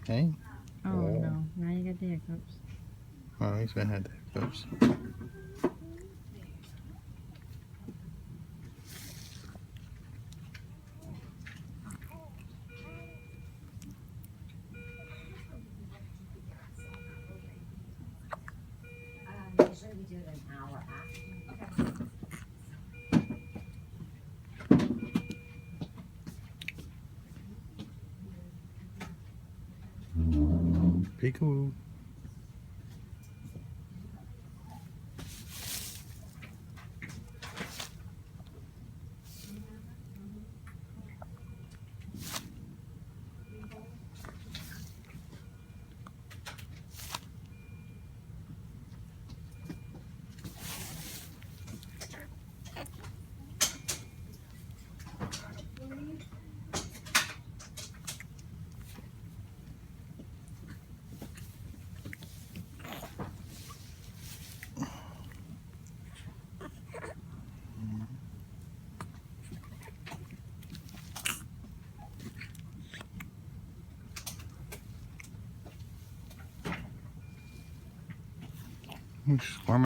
Hey? Oh no, now you got the hiccups. Oh, he's gonna have the hiccups. Usually we do it an hour after. Peekaboo. He's squirming.